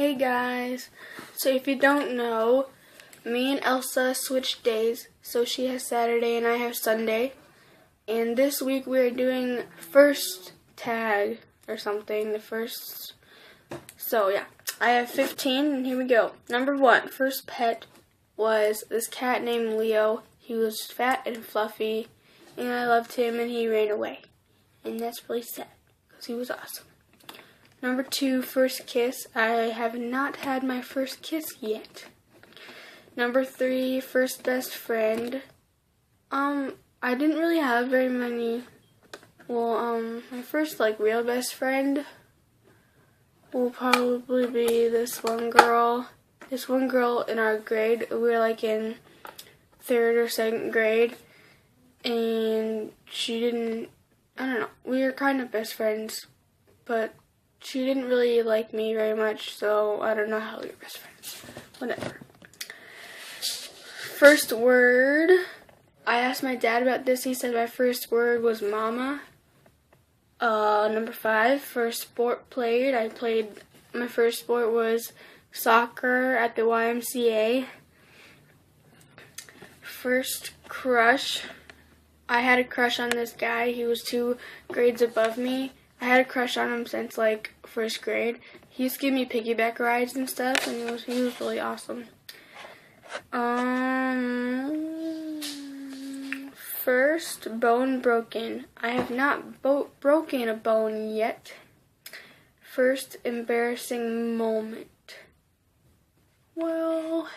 Hey guys, so if you don't know, me and Elsa switched days, so she has Saturday and I have Sunday, and this week we are doing first tag or something, so yeah, I have 15 and here we go. Number 1, first pet was this cat named Leo. He was fat and fluffy and I loved him and he ran away, and that's really sad because he was awesome. Number 2, first kiss. I have not had my first kiss yet. Number 3, first best friend. I didn't really have very many. My first real best friend will probably be this one girl. This one girl in our grade. We were in 3rd or 2nd grade, and I don't know. We were kind of best friends, but she didn't really like me very much, so I don't know how we were best friends. Whatever. First word. I asked my dad about this. He said my first word was mama. Number 5, first sport played. My first sport was soccer at the YMCA. First crush. I had a crush on this guy. He was 2 grades above me. I had a crush on him since 1st grade. He used to give me piggyback rides and stuff, and he was really awesome. First bone broken. I have not broken a bone yet. First embarrassing moment. Well,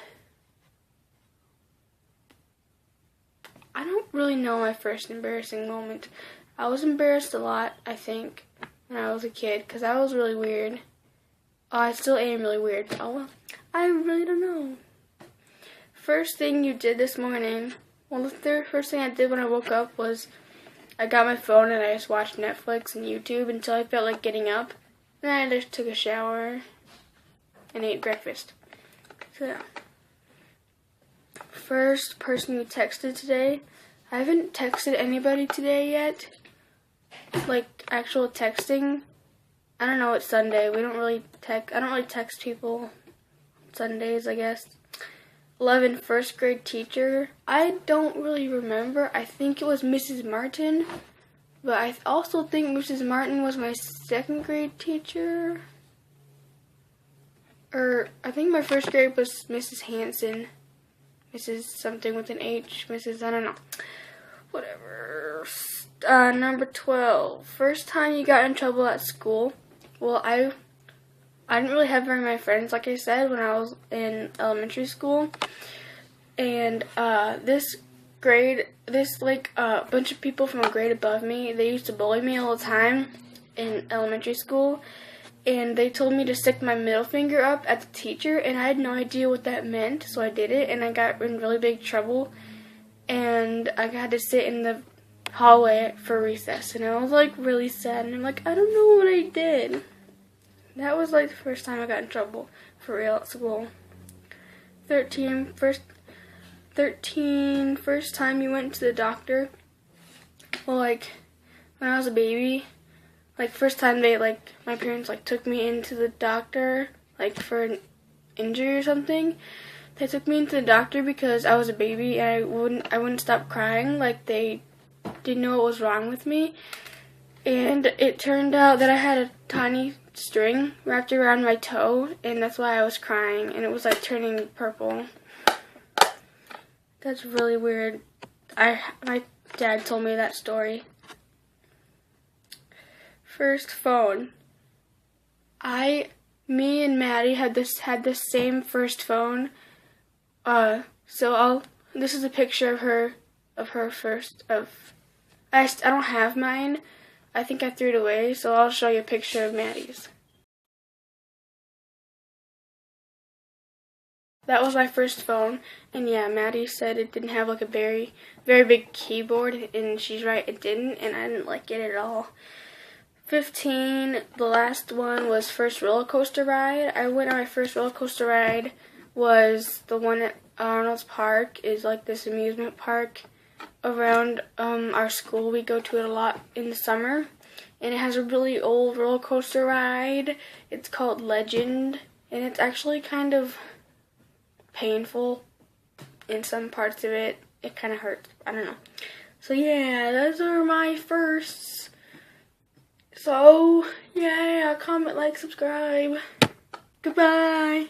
I don't really know my first embarrassing moment. I was embarrassed a lot, I think, when I was a kid, because I was really weird. I still am really weird. I really don't know. First thing you did this morning. Well, the first thing I did when I woke up was I got my phone and I just watched Netflix and YouTube until I felt like getting up. And then I just took a shower and ate breakfast. So yeah. First person you texted today. I haven't texted anybody today yet. Actual texting. I don't know, it's Sunday. I don't really text people Sundays, I guess. 11, first grade teacher. I don't really remember. I think it was Mrs. Martin. But I also think Mrs. Martin was my 2nd grade teacher. Or I think my 1st grade was Mrs. Hanson. Mrs. something with an H. I don't know. Whatever. Number 12. First time you got in trouble at school. Well, I didn't really have very many friends, like I said, when I was in elementary school. And this bunch of people from a grade above me, they used to bully me all the time in elementary school. And they told me to stick my middle finger up at the teacher, and I had no idea what that meant, so I did it, and I got in really big trouble. And I had to sit in the hallway for recess, and I was really sad, and I'm I don't know what I did. That was the first time I got in trouble for real at school. 13, first time you went to the doctor. Well, when I was a baby, first time they my parents took me into the doctor for an injury or something. They took me into the doctor because I was a baby and I wouldn't stop crying. They didn't know what was wrong with me. And it turned out that I had a tiny string wrapped around my toe, and that's why I was crying, and it was turning purple. That's really weird. My dad told me that story. First phone. Me and Maddie had the same first phone. This is a picture of her first. I don't have mine. I think I threw it away, so I'll show you a picture of Maddie's. That was my first phone, and yeah, Maddie said it didn't have a very, very big keyboard, and she's right, it didn't, and I didn't like it at all. 15, the last one was first roller coaster ride. I went on my first roller coaster ride was the one at Arnold's Park. Is this amusement park around our school. We go to it a lot in the summer, and it has a really old roller coaster ride. It's called Legend, and it's actually kind of painful in some parts of it. It kind of hurts. I don't know. So yeah, those are my firsts. So yeah, comment, like, subscribe. Goodbye.